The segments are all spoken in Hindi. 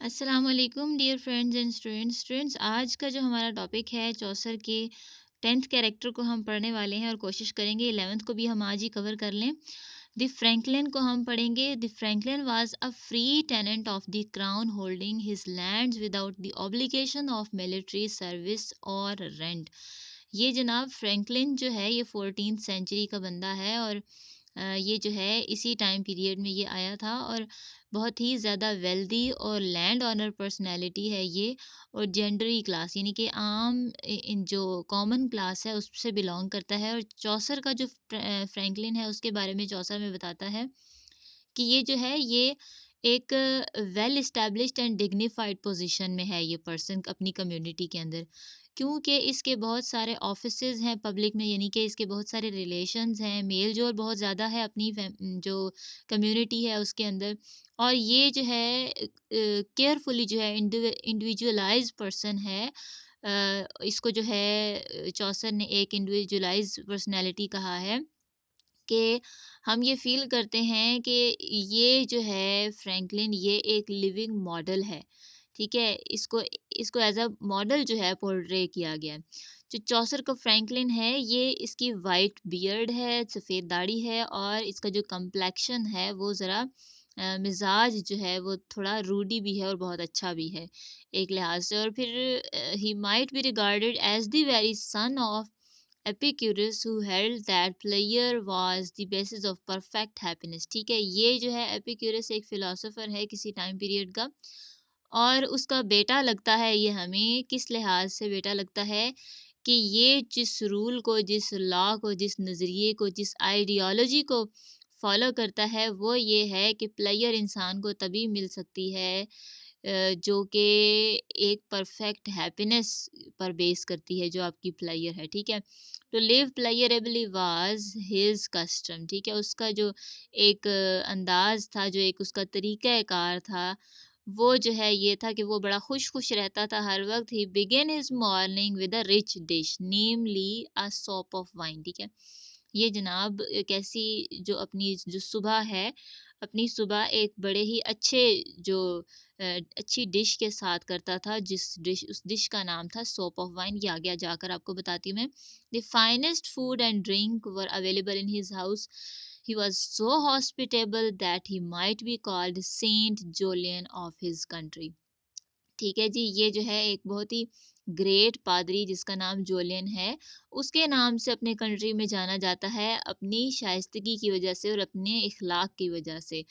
अस्सलाम वालेकुम डियर फ्रेंड्स एंड स्टूडेंट्स आज का जो हमारा टॉपिक है चौसर के 10th कैरेक्टर को हम पढ़ने वाले हैं और कोशिश करेंगे 11th को भी हम आज ही कवर कर लें। द फ्रैंकलिन को हम पढ़ेंगे। The franklin was a free tenant of the crown holding his lands without the obligation of military service और रेंट। ये जनाब फ्रैंकलिन जो है ये 14th सेंचुरी का बंदा है और ये जो है इसी टाइम पीरियड में ये आया था और बहुत ही ज़्यादा वेल्दी और लैंड ऑनर पर्सनैलिटी है ये। और जेंडरी क्लास यानी कि आम इन जो कॉमन क्लास है उससे बिलोंग करता है। और चौसर का जो फ्रैंकलिन है उसके बारे में चौसर में बताता है कि ये जो है ये एक well established and dignified position में है ये पर्सन अपनी कम्युनिटी के अंदर, क्योंकि इसके बहुत सारे ऑफिसेज हैं पब्लिक में, यानी कि इसके बहुत सारे रिलेशंस हैं, मेल जोल बहुत ज़्यादा है अपनी जो कम्युनिटी है उसके अंदर। और ये जो है केयरफुली जो है इंडिविजुअलाइज पर्सन है। इसको जो है चौसर ने एक इंडिविजुअलाइज पर्सनैलिटी कहा है कि हम ये फ़ील करते हैं कि ये जो है फ्रैंकलिन ये एक लिविंग मॉडल है, ठीक है? इसको इसको एज़ अ मॉडल जो है पोर्ट्रे किया गया है। जो चौसर का फ्रैंकलिन है ये इसकी वाइट बियर्ड है, सफ़ेद दाढ़ी है और इसका जो कम्प्लेक्शन है वो ज़रा मिज़ाज जो है वो थोड़ा रूडी भी है और बहुत अच्छा भी है एक लिहाज़ से। और फिर he might be regarded as the very son of Epicurus who held that pleasure was the basis of perfect happiness। ठीक है, ये जो है एपिक्यूरस एक फिलोसोफर है किसी टाइम पीरियड का और उसका बेटा लगता है ये हमें। किस लिहाज से बेटा लगता है कि ये जिस रूल को, जिस लॉ को, जिस नज़रिए को, जिस आइडियोलॉजी को फॉलो करता है वो ये है कि प्लेयर इंसान को तभी मिल सकती है जो कि एक परफेक्ट हैप्पीनेस पर बेस करती है, जो आपकी प्लेयर है, ठीक है? तो लिव प्लेयरेबली वाज हिज कस्टम। ठीक है, उसका जो एक अंदाज था, जो एक उसका तरीका कार था, वो जो है ये था कि वो बड़ा खुश खुश रहता था हर वक्त। ही begin his morning with a rich dish namely a shop of wine. ठीक है, ये जनाब कैसी जो अपनी जो सुबह है, अपनी सुबह एक बड़े ही अच्छे जो अच्छी डिश के साथ करता था, जिस डिश उस डिश का नाम था सोप ऑफ वाइन। ये आगे जाकर आपको बताती हूँ मैं। The finest food and drink were available in his house. He was so hospitable that he might be called Saint Julian of his country। ठीक है जी, ये जो है एक बहुत ही ग्रेट पादरी जिसका नाम जोलियन है, उसके नाम से अपने कंट्री में जाना जाता है अपनी शाइस्तगी की वजह से और अपने इखलाक की वजह से।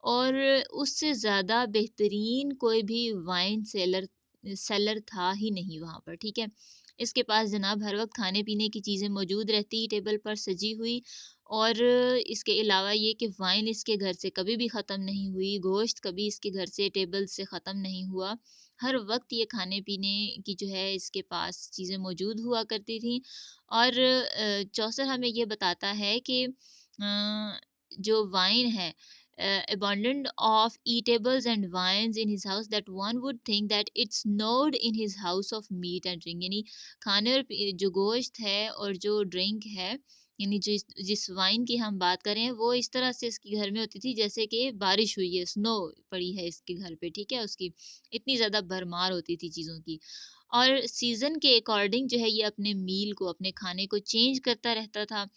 और उससे ज़्यादा बेहतरीन कोई भी वाइन सेलर सेलर था ही नहीं वहाँ पर, ठीक है? इसके पास जनाब हर वक़्त खाने-पीने की चीज़ें मौजूद रहती, टेबल पर सजी हुई। और इसके अलावा ये कि वाइन इसके घर से कभी भी ख़त्म नहीं हुई, गोश्त कभी इसके घर से टेबल से ख़त्म नहीं हुआ। हर वक़्त ये खाने-पीने की जो है इसके पास चीज़ें मौजूद हुआ करती थीं। और चौसर हमें ये बताता है कि जो वाइन है, abundant of eatables and wines in his house that one would think that it snowed in his house of meat and drink। यानी खाने और जो गोश्त है और जो ड्रिंक है, यानी जिस जिस वाइन की हम बात करें वो इस तरह से इसके घर में होती थी जैसे कि बारिश हुई है, स्नो पड़ी है इसके घर पे, ठीक है? उसकी इतनी ज़्यादा भरमार होती थी चीज़ों की। और सीज़न के अकॉर्डिंग जो है ये अपने मील को, अपने खाने को चेंज करता रहता था।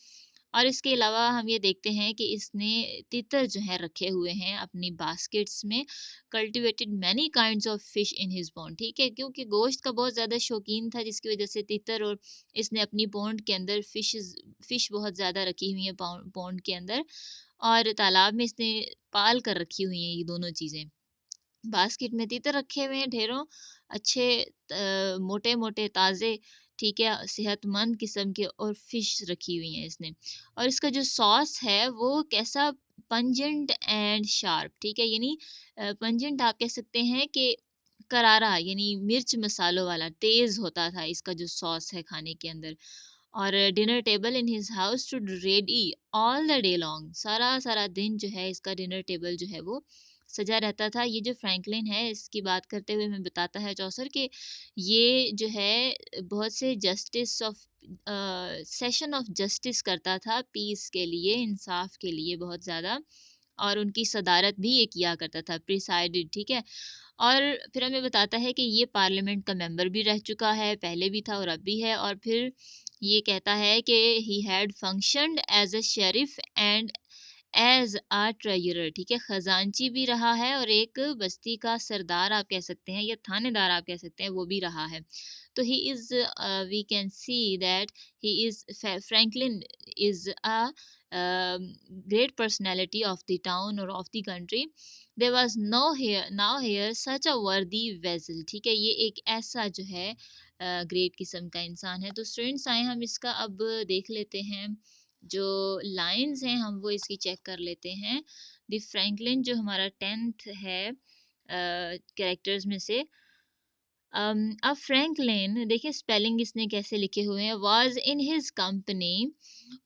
और इसके अलावा हम ये देखते हैं कि इसने तितर जो है रखे हुए हैं अपनी बास्केट्स में। Cultivated many kinds of fish in his pond. ठीक है, क्योंकि गोश्त का बहुत ज़्यादा शौकीन था जिसकी वजह से तितर और इसने अपनी पॉन्ड के अंदर फिश बहुत ज़्यादा रखी हुई हैं पॉन्ड के अंदर। और तालाब में इसने पाल कर रखी हुई हैं ये दोनों चीज़ें। बास्केट में तीतर रखे हुए हैं ढेरों, अच्छे मोटे-मोटे ताज़े, ठीक है, सेहतमंद किस्म के। और फिश रखी हुई हैं इसने। और इसका जो सॉस है वो कैसा पंजेंट एंड शार्प, ठीक है, यानी पंजेंट आप कह सकते हैं कि करारा, यानी मिर्च मसालों वाला तेज़ होता था इसका जो सॉस है खाने के अंदर। और dinner table in his house stood ready all the day long. सारा सारा दिन जो है इसका डिनर टेबल जो है वो सजा रहता था। ये जो फ्रैंकलिन है इसकी बात करते हुए हमें बताता है चौसर कि ये जो है बहुत से justice of session of justice करता था पीस के लिए, इंसाफ के लिए बहुत ज़्यादा। और उनकी सदारत भी ये किया करता था, प्रिसाइडेड, ठीक है? और फिर हमें बताता है कि ये पार्लियामेंट का मेंबर भी रह चुका है, पहले भी था और अब भी है। और फिर ये कहता है कि he had functioned as a sheriff and as a treasurer, ठीक है, खजांची भी रहा है और एक बस्ती का सरदार आप कह सकते हैं या थानेदार आप कह सकते हैं, वो भी रहा है। तो he is, we can see that he is, franklin is a great personality of the town or of the country. There was no here now here such a worthy vessel, ठीक है, ये एक ऐसा जो है ग्रेट किस्म का इंसान है। तो स्टूडेंट्स आए हम इसका अब देख लेते हैं, जो लाइंस हैं हम वो इसकी चेक कर लेते हैं। द फ्रैंकलिन जो हमारा 10th है कैरेक्टर्स में से, अब फ्रैंकलिन देखिए स्पेलिंग इसने कैसे लिखे हुए हैं, was in his company,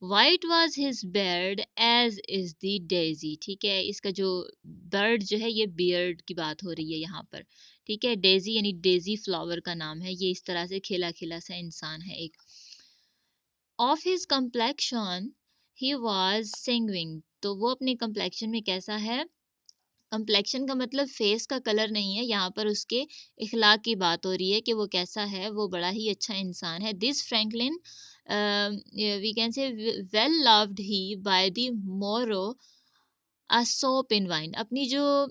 white was his beard as is the daisy, ठीक है, इसका जो बर्ड जो है ये बियर्ड की बात हो रही है यहाँ पर, ठीक है, डेजी यानी डेजी फ्लावर का नाम है, ये इस तरह से खिला खिला सा इंसान है एक। Of his complexion he was sanguine, तो वो अपने कम्प्लेक्शन में कैसा है, कम्प्लेक्शन का मतलब फेस का कलर नहीं है, यहाँ पर उसके इखलाक की बात हो रही है कि वो कैसा है, वो बड़ा ही अच्छा इंसान है। This franklin we can say well loved he by the morrow a soap in wine, अपनी जो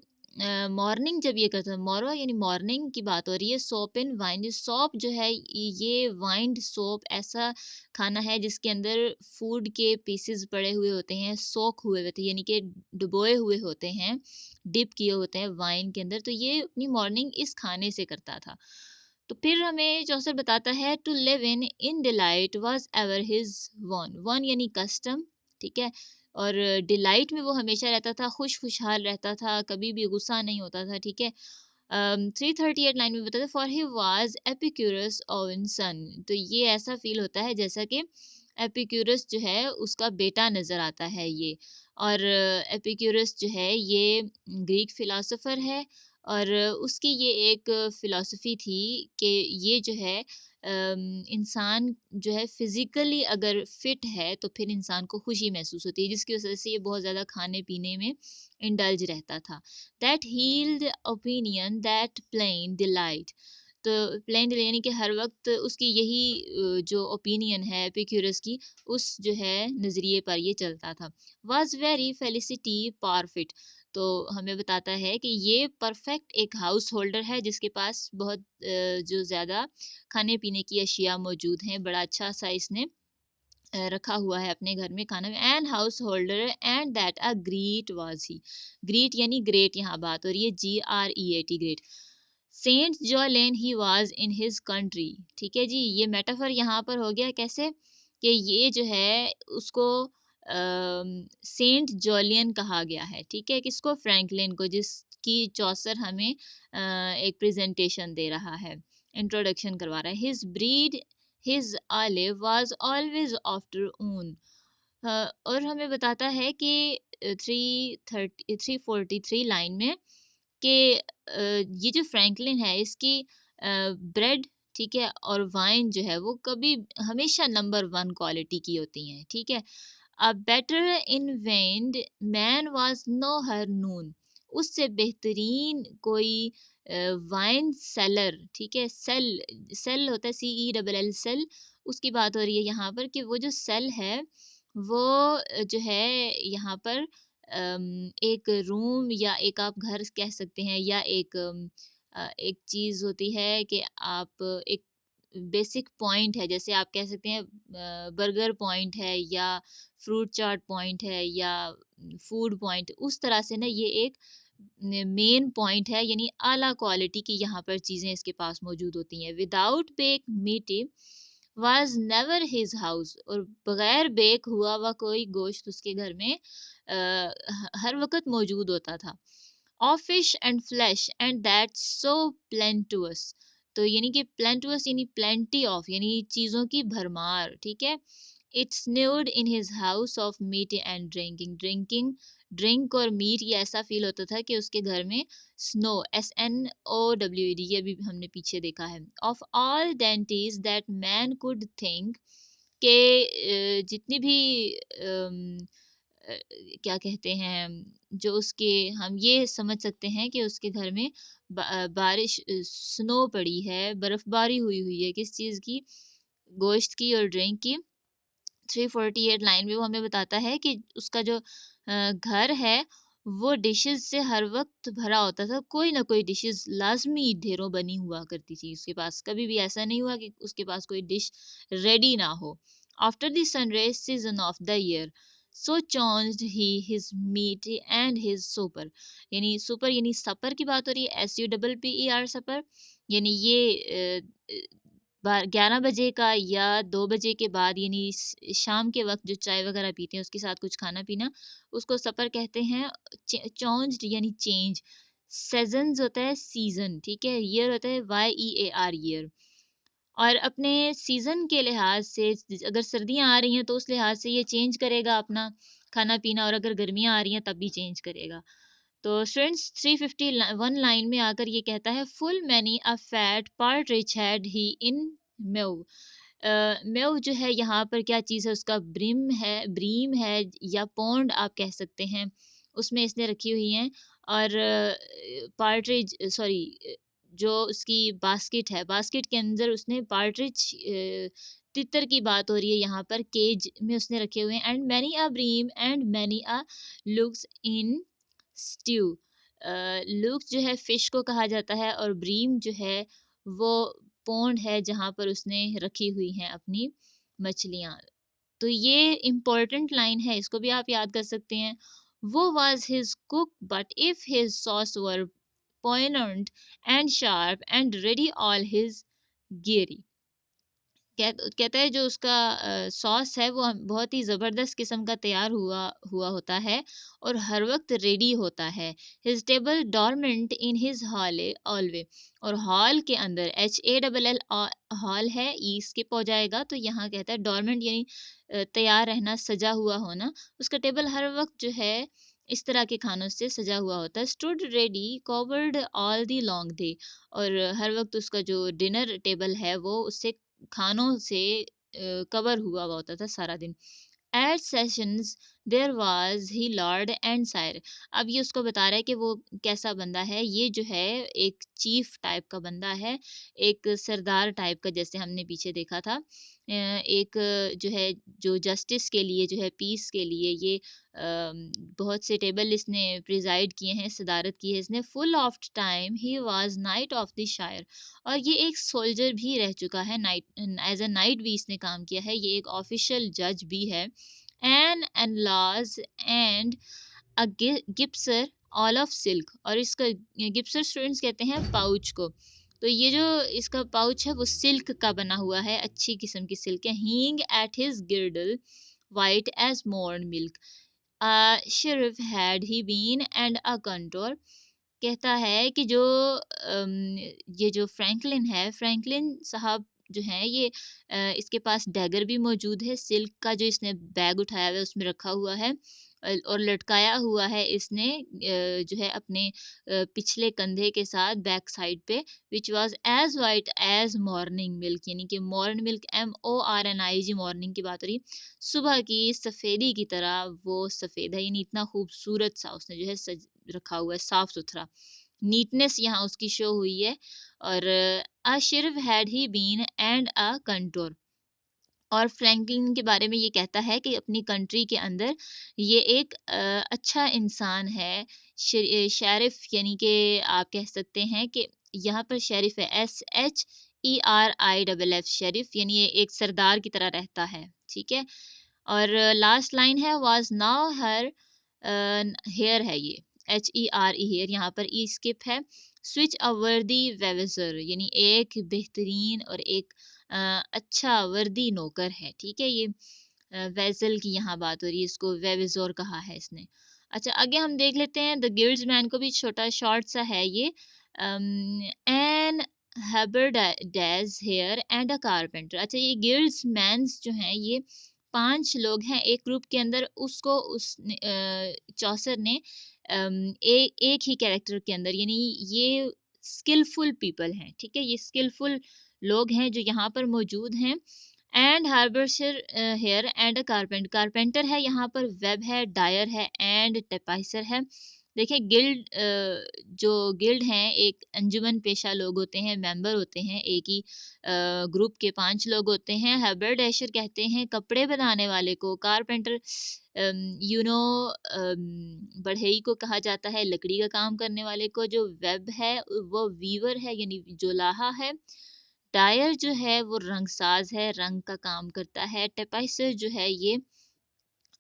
मॉर्निंग जब ये करता है, मोरो यानी मॉर्निंग की बात हो रही है, सोप इन वाइन, सोप जो है ये वाइंड सोप ऐसा खाना है जिसके अंदर फूड के पीसेस पड़े हुए होते हैं, सोक हुए होते हैं यानी कि डुबोए हुए होते हैं, डिप किए होते हैं वाइन के अंदर। तो ये अपनी मॉर्निंग इस खाने से करता था। तो फिर हमें चौसर बताता है to live in delight was ever his won, won यानी कस्टम, ठीक है, और डिलाइट में वो हमेशा रहता था, खुश खुशहाल रहता था, कभी भी गुस्सा नहीं होता था, ठीक है। 338 लाइन में बताते for he was Epicurus own son, तो ये ऐसा फील होता है जैसा कि एपिक्यूरस जो है उसका बेटा नजर आता है ये। और एपिक्यूरस जो है ये ग्रीक फिलोसोफर है, और उसकी ये एक फिलॉसफी थी कि ये जो है इंसान जो है फिजिकली अगर फिट है तो फिर इंसान को खुशी महसूस होती है, जिसकी वजह से ये बहुत ज़्यादा खाने पीने में इंडल्ज रहता था। That held opinion that plain delight, तो प्लेन डिले यानी कि हर वक्त उसकी यही जो ओपिनियन है एपिक्यूरस की, उस जो है नज़रिए पर ये चलता था। वाज वेरी फेलिसिटी परफिट, तो हमें बताता है कि ये परफेक्ट एक हाउस होल्डर है जिसके पास बहुत जो ज़्यादा खाने पीने की अशिया मौजूद हैं, बड़ा अच्छा सा इसने रखा हुआ है अपने घर में खाना में, and householder and that a great was he, great यानी ग्रेट यहाँ बात हो रही है, GREAT great. Saint Julian he was in his country, ठीक है जी, ये मेटाफर यहाँ पर हो गया कैसे कि ये जो है उसको सेंट जोलियन कहा गया है, ठीक है, किसको, फ्रैंकलिन को, जिसकी चौसर हमें एक प्रेजेंटेशन दे रहा है, इंट्रोडक्शन करवा रहा है। His breed his olive was always after ऊन, और हमें बताता है कि 343 लाइन में कि ये जो फ्रैंकलिन है इसकी ब्रेड, ठीक है, और वाइन जो है वो कभी हमेशा नंबर वन क्वालिटी की होती हैं, ठीक है। A better envined man was nowhere none, उससे बेहतरीन कोई वाइन सेलर, ठीक है, सेल, सेल होता है CELL सेल, उसकी बात हो रही है यहाँ पर कि वो जो सेल है वो जो है यहाँ पर एक रूम या एक आप घर कह सकते हैं, या एक एक चीज़ होती है कि आप एक बेसिक पॉइंट है, जैसे आप कह सकते हैं बर्गर पॉइंट है या फ्रूट चाट पॉइंट है या फूड पॉइंट, उस तरह से ना ये एक मेन पॉइंट है, यानी आला क्वालिटी की यहाँ पर चीज़ें इसके पास मौजूद होती हैं। Without bake meat was never his house, और बगैर बेक हुआ हुआ कोई गोश्त उसके घर में हर वक्त मौजूद होता था। Of fish and flesh and that so plenteous, तो यानी कि प्लेंटुअस यानी प्लेंटी ऑफ यानी चीज़ों की भरमार, ठीक है। It's nude in his house of meat and drinking, drink और मीट, ये ऐसा फील होता था कि उसके घर में स्नो, SNOWED, ये भी हमने पीछे देखा है। Of all dentis that man could think, के जितनी भी क्या कहते हैं, जो उसके, हम ये समझ सकते हैं कि उसके घर में बारिश, स्नो पड़ी है, बर्फबारी हुई हुई है, किस चीज़ की, गोश्त की और ड्रिंक की। 348 लाइन में वो हमें बताता है कि उसका जो घर है वो डिशेस से हर वक्त भरा होता था, कोई ना कोई डिशेस लाजमी ढेरों बनी हुआ करती थी उसके पास, कभी भी ऐसा नहीं हुआ कि उसके पास कोई डिश रेडी ना हो। After the sunrise season of the year so changed he his meat and his super, यानी सुपर यानी सपर की बात हो रही है, SUPPER सपर, यानी ये 11 बजे का या 2 बजे के बाद, यानी शाम के वक्त जो चाय वगैरह पीते हैं उसके साथ कुछ खाना पीना, उसको सपर कहते हैं। चौंज्ड यानी चेंज, सेजन्स होता है सीजन, ठीक है, ईयर होता है YEAR ईयर। और अपने सीजन के लिहाज से, अगर सर्दियां आ रही हैं तो उस लिहाज से ये चेंज करेगा अपना खाना पीना, और अगर गर्मियां आ रही हैं तब भी चेंज करेगा। तो स्टूडेंट्स 351 लाइन में आकर ये कहता है, full many a fat partridge had he in mew. Mew जो है यहाँ पर क्या चीज़ है, उसका ब्रीम है या पौंड आप कह सकते हैं, उसमें इसने रखी हुई हैं। और पार्ट्रिज, सॉरी, जो उसकी बास्केट है, बास्केट के अंदर उसने पार्ट्रिज, तितर की बात हो रही है यहाँ पर, केज में उसने रखे हुए हैं। And many a brim and many a looks in stew. Looks जो है फिश को कहा जाता है, और ब्रीम जो है वो पौंड है जहाँ पर उसने रखी हुई हैं अपनी मछलियाँ। तो ये इम्पोर्टेंट लाइन है, इसको भी आप याद कर सकते हैं। वो was his cook but if his sauce were poignant and sharp and ready all his geary। कहता है जो उसका सॉस है वो बहुत ही ज़बरदस्त किस्म का तैयार हुआ हुआ होता है और हर वक्त रेडी होता है। His table dormant in his hall ऑलवे, और हॉल के अंदर HALL हॉल है, ई स्किप हो जाएगा, तो यहाँ कहता है डॉर्मेंट यानी तैयार रहना, सजा हुआ होना। उसका टेबल हर वक्त जो है इस तरह के खानों से सजा हुआ होता है। Stood ready covered all the long day, और हर वक्त उसका जो डिनर टेबल है वो उससे, खानों से कवर हुआ हुआ होता था सारा दिन। At sessions there was he lord and sire. अब ये उसको बता रहा है कि वो कैसा बंदा है, ये जो है एक चीफ टाइप का बंदा है, एक सरदार टाइप का, जैसे हमने पीछे देखा था। एक जो है, जो जस्टिस के लिए, जो है पीस के लिए, ये बहुत से टेबल इसने प्रिजाइड किए हैं, सदारत की है इसने। Full of time he was night of the शायर, और ये एक सोल्जर भी रह चुका है, नाइट एज अ नाइट भी इसने काम किया है, ये एक ऑफिशियल जज भी है। Anlaas and a gipser all of silk, और इसका गिप्सर स्टूडेंट्स कहते हैं पाउच को। तो ये जो इसका पाउच है वो सिल्क का बना हुआ है, अच्छी किस्म की सिल्क है। Hung at his girdle white as morn milk, sheriff had he been and a countour. कहता है कि जो ये जो फ्रैंकलिन है, फ्रैंकलिन साहब जो हैं, ये इसके पास डैगर भी मौजूद है, सिल्क का जो इसने बैग उठाया हुआ है उसमें रखा हुआ है, और लटकाया हुआ है इसने जो है अपने पिछले कंधे के साथ बैक साइड पे, which was as white as morning milk, यानी कि मॉर्निंग मिल्क, MORNIG, मॉर्निंग की बात हो रही, सुबह की सफेदी की तरह वो सफेद है, यानी इतना खूबसूरत सा उसने जो है सज रखा हुआ है, साफ सुथरा, नीटनेस यहाँ उसकी शो हुई है। और a sheriff had he been and a countour, और फ्रैंकलिन के बारे में ये कहता है कि अपनी कंट्री के अंदर ये एक अच्छा इंसान है। शेरिफ, यानी कि आप कह सकते हैं कि यहाँ पर शेरिफ है, SHERIFF, शेरिफ, यानी ये एक सरदार की तरह रहता है, ठीक है। और लास्ट लाइन है, वाज नाउ हर हेयर है ये, HERE, हेयर, यहाँ पर ई स्किप है। स्विच अ वर्दी वेवेजर, यानी एक बेहतरीन और एक अच्छा वर्दी नौकर है, ठीक है। ये वेसल की यहाँ बात हो रही है, इसको वेवेजोर कहा है इसने। अच्छा, आगे हम देख लेते हैं द गिल्ड्स मैन को, भी छोटा शॉर्ट सा है ये। An haberdasher and a carpenter. अच्छा, ये गिल्ड्स मैन्स जो हैं ये 5 लोग हैं एक ग्रुप के अंदर, उसको उस चौसर ने एक ही कैरेक्टर के अंदर, यानी ये स्किलफुल पीपल हैं, ठीक है, ये स्किलफुल लोग हैं जो यहाँ पर मौजूद हैं। And haberdasher and a carpenter है, यहाँ पर वेब है, डायर है एंड टेपाइसर है। देखिए गिल्ड, जो गिल्ड हैं एक अंजुमन पेशा लोग होते हैं, मेंबर होते हैं, एक ही ग्रुप के 5 लोग होते हैं। हैबरडैशर कहते हैं कपड़े बनाने वाले को, कारपेंटर यू नो बढ़ई को कहा जाता है लकड़ी का काम करने वाले को, जो वेब है वो वीवर है यानी जोलाहा है। डायर जो है वो रंगसाज है, रंग का काम करता है। टेपाइसर जो है ये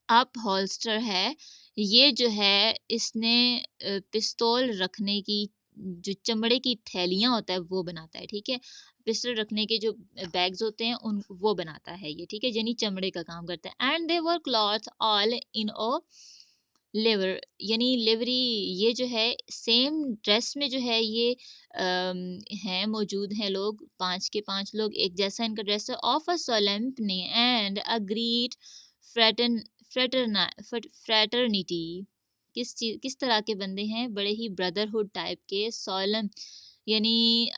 अप होल्स्टर है, ये जो है इसने पिस्तौल रखने की जो चमड़े की थैलियां होता है वो बनाता है, ठीक है। पिस्टल रखने के जो बैग्स होते हैं उन वो बनाता है ये, ठीक है, यानी चमड़े का काम करता है। And they were cloth all in o livery, यानी लिवरी, ये जो है सेम ड्रेस में जो है ये हैं, मौजूद हैं लोग, 5 के 5 लोग एक जैसा इनका ड्रेस है। Of a solempne and a great फ्रेटन फ्रेटरना फ्रेटर्निटी, किस तरह के बंदे हैं, बड़े ही ब्रदरहुड टाइप के, सोलम यानी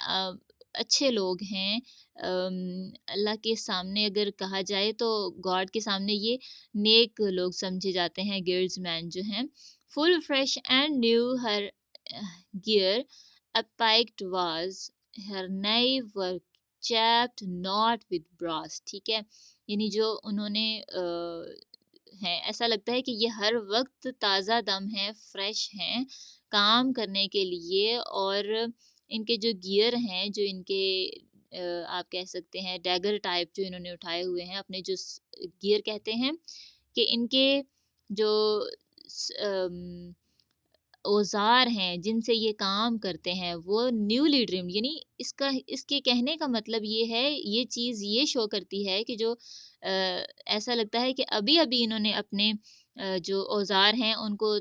अच्छे लोग हैं। अल्लाह के सामने अगर कहा जाए तो गॉड के सामने ये नेक लोग समझे जाते हैं, गिल्ड्स मैन जो हैं। Full fresh and new her gear apiked was, her knives were chaped not with brass, ठीक है, यानी जो उन्होंने है, ऐसा लगता है कि ये हर वक्त ताज़ा दम है, फ्रेश हैं काम करने के लिए। और इनके जो गियर हैं, जो इनके आप कह सकते हैं डैगर टाइप जो इन्होंने उठाए हुए हैं, अपने जो गियर कहते हैं कि इनके जो औज़ार हैं जिनसे ये काम करते हैं वो न्यूली ट्रिम्ड, यानी इसका इसके कहने का मतलब ये है, ये चीज़ ये शो करती है कि जो ऐसा लगता है कि अभी-अभी इन्होंने अपने जो औज़ार हैं उनको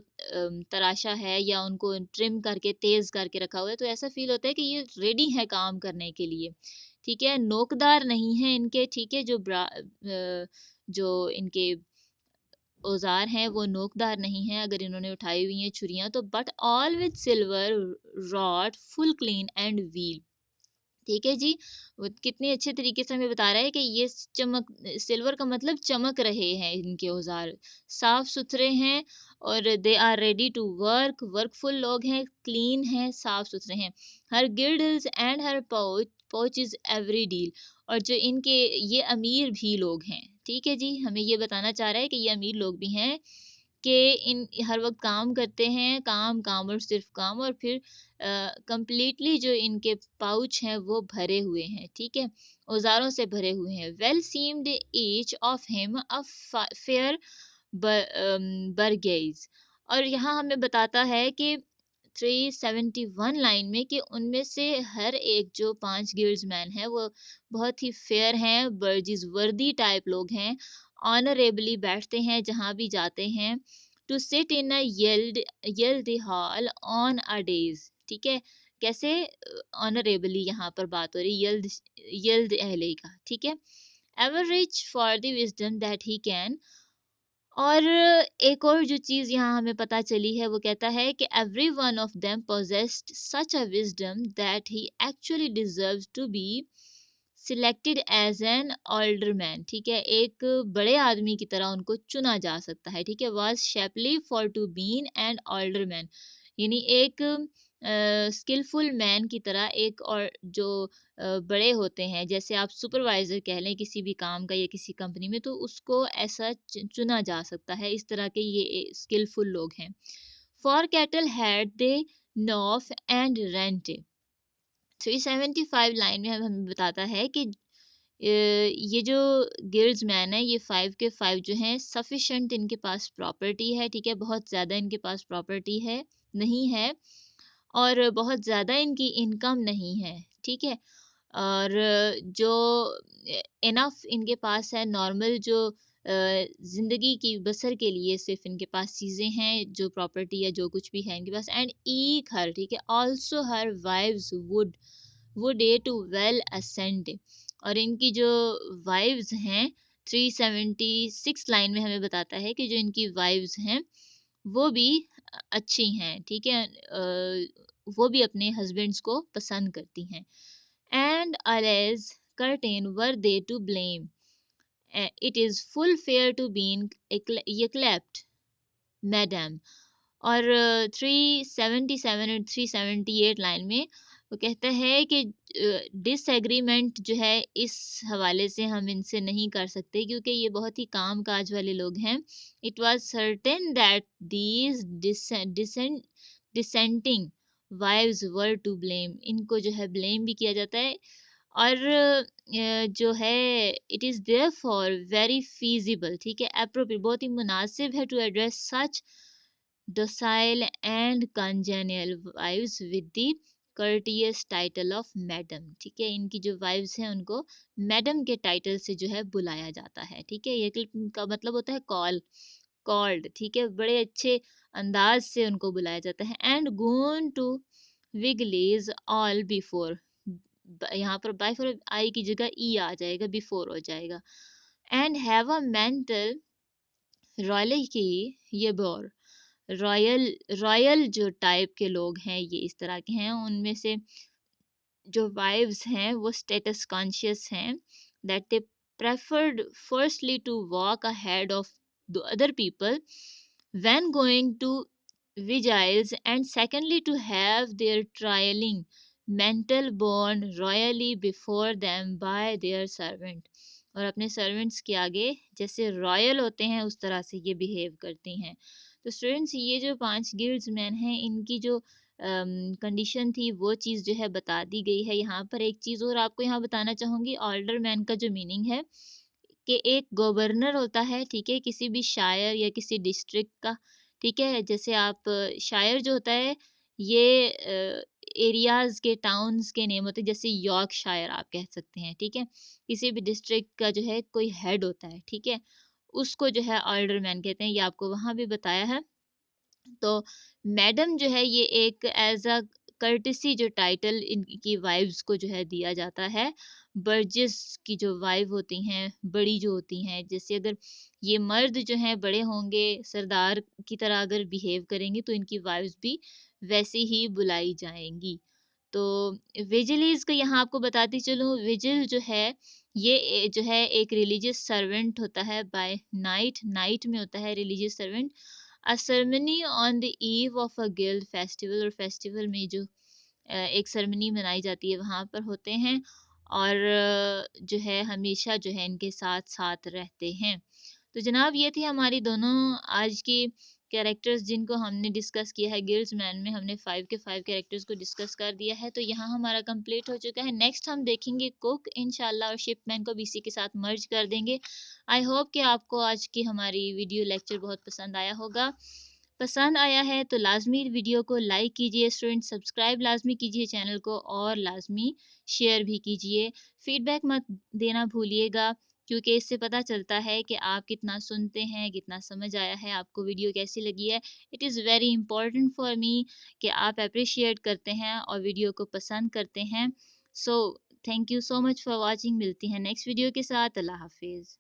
तराशा है या उनको ट्रिम करके तेज़ करके रखा हुआ है, तो ऐसा फ़ील होता है कि ये रेडी है काम करने के लिए, ठीक है? नोकदार नहीं है इनके, ठीक है? जो इनके औज़ार हैं वो नोकदार नहीं हैं अगर इन्होंने उठाई हुई हैं छुरियाँ तो, but all with silver rod full clean and wheel, ठीक है जी। वो कितने अच्छे तरीके से हमें बता रहा है कि ये चमक, सिल्वर का मतलब चमक रहे हैं इनके औजार, साफ सुथरे हैं और they are ready to work, workful लोग हैं, क्लीन हैं, साफ सुथरे हैं। Her guilds and her pouch is every deal, और जो इनके ये अमीर भी लोग हैं, ठीक है जी, हमें ये बताना चाह रहा है कि ये अमीर लोग भी हैं कि इन हर वक्त काम करते हैं, काम काम और सिर्फ काम, और फिर कंप्लीटली जो इनके पाउच हैं वो भरे हुए हैं, ठीक है, औजारों से भरे हुए हैं। Well seemed each of him a fair burgess, और यहाँ हमें बताता है कि 371 लाइन में कि उनमें से हर एक जो 5 गिल्ड्समैन हैं वो बहुत ही फेयर हैं, बर्जिस वर्दी टाइप लोग हैं, ऑनरेबली बैठते हैं जहाँ भी जाते हैं। To sit in a yield hall on a dais, ठीक है, कैसे ऑनरेबली यहाँ पर बात हो रही, यल्द अहले का, ठीक है। Ever rich for the wisdom that he can, और एक और जो चीज यहाँ हमें पता चली है वो कहता है कि every one of them possessed such a wisdom that he actually deserves to be selected as an alderman, ठीक है, एक बड़े आदमी की तरह उनको चुना जा सकता है, ठीक है। Was shapely for to been an alderman, यानी एक स्किलफुल मैन की तरह, एक और जो बड़े होते हैं, जैसे आप सुपरवाइजर कह लें किसी भी काम का या किसी कंपनी में, तो उसको ऐसा चुना जा सकता है, इस तरह के ये स्किलफुल लोग हैं। For cattle had they enough and rent, 375 line में हमें बताता है कि ये जो गिल्ड्स मैन है ये 5 के 5 जो हैं सफिशेंट इनके पास प्रॉपर्टी है, ठीक है, बहुत ज़्यादा इनके पास प्रॉपर्टी है नहीं है, और बहुत ज़्यादा इनकी इनकम नहीं है, ठीक है, और जो इनफ इनके पास है नॉर्मल जो ज़िंदगी की बसर के लिए सिर्फ इनके पास चीज़ें हैं, जो प्रॉपर्टी या जो कुछ भी है इनके पास। एंड ईक हर, ठीक है, also her wives would a to well assent, और इनकी जो वाइव्स हैं 376 लाइन में हमें बताता है कि जो इनकी वाइव्स हैं वो भी अच्छी हैं, ठीक है, वो भी अपने हस्बैंड्स को पसंद करती हैं। And else certain were they to blame, it is full fair to been yclept madam. और 377 और 378 लाइन में वो कहता है कि डिसएग्रीमेंट जो है इस हवाले से हम इनसे नहीं कर सकते क्योंकि ये बहुत ही काम काज वाले लोग हैं। It was certain that these dissenting wives were to blame, इनको जो है ब्लेम भी किया जाता है। और जो है it is there for very feasible, ठीक है, अप्रोप्रिएट, बहुत ही मुनासिब है to address such docile and congenial wives with the courteous title of madam, ठीक है, इनकी जो वाइव्स हैं उनको मैडम के टाइटल से जो है बुलाया जाता है, ठीक है। ये का मतलब होता है कॉल्ड, ठीक है, बड़े अच्छे अंदाज से उनको बुलाया जाता है। And gone to vigils all before, यहाँ पर बाय फॉर आई की जगह ई आ जाएगा, बिफोर हो जाएगा। And have a mental royal की, ये बोर रॉयल, रॉयल जो टाइप के लोग हैं ये इस तरह के हैं, उनमें से जो वाइव्स हैं वो स्टेटस कॉन्शियस हैं, that they preferred firstly to walk ahead of the other people when going to vigiles, and secondly to have their trialing mental born royally before them by their servant, और अपने सर्वेंट्स के आगे जैसे रॉयल होते हैं उस तरह से ये बिहेव करती हैं। तो स्टूडेंट्स ये जो 5 गिल्ड्समैन हैं इनकी जो कंडीशन थी वो चीज़ जो है बता दी गई है। यहाँ पर एक चीज़ और आपको यहाँ बताना चाहूँगी, ऑल्डरमैन का जो मीनिंग है कि एक गवर्नर होता है, ठीक है, किसी भी शायर या किसी डिस्ट्रिक्ट का, ठीक है। जैसे आप शायर जो होता है ये एरियाज के, टाउन्स के नेम होते हैं, जैसे यॉर्कशायर आप कह सकते हैं, ठीक है। किसी भी डिस्ट्रिक्ट का जो है कोई हेड होता है, ठीक है, उसको जो है ऑल्डरमैन कहते हैं, ये आपको वहां भी बताया है। तो मैडम जो है ये एक एज अ कर्टेसी जो टाइटल इनकी वाइव्स को जो है दिया जाता है। बर्जिस की जो वाइव होती हैं, बड़ी जो होती हैं, जैसे अगर ये मर्द जो हैं बड़े होंगे, सरदार की तरह अगर बिहेव करेंगे तो इनकी वाइव्स भी वैसे ही बुलाई जाएंगी। तो विजिलीज का यहाँ आपको बताती चलूँ, विजिल जो है ये जो है एक रिलीजियस सर्वेंट होता है बाय नाइट, नाइट में होता है religious servant. A ceremony on the eve of a guild festival, और फेस्टिवल में जो एक सेरेमनी मनाई जाती है वहाँ पर होते हैं, और जो है हमेशा जो है इनके साथ साथ रहते हैं। तो जनाब ये थी हमारी दोनों आज की कैरेक्टर्स जिनको हमने डिस्कस किया है। गिल्ड्स मैन में हमने 5 के 5 कैरेक्टर्स को डिस्कस कर दिया है, तो यहाँ हमारा कंप्लीट हो चुका है। नेक्स्ट हम देखेंगे कुक इंशाल्लाह, और शिपमैन को भी इसी के साथ मर्ज कर देंगे। आई होप कि आपको आज की हमारी वीडियो लेक्चर बहुत पसंद आया होगा। पसंद आया है तो लाजमी वीडियो को लाइक कीजिए स्टूडेंट, सब्सक्राइब लाजमी कीजिए चैनल को, और लाजमी शेयर भी कीजिए। फीडबैक मत देना भूलिएगा, क्योंकि इससे पता चलता है कि आप कितना सुनते हैं, कितना समझ आया है, आपको वीडियो कैसी लगी है। It is very important for me कि आप अप्रिशिएट करते हैं और वीडियो को पसंद करते हैं। So thank you so much for watching. मिलती हैं नेक्स्ट वीडियो के साथ। अल्लाह हाफिज़।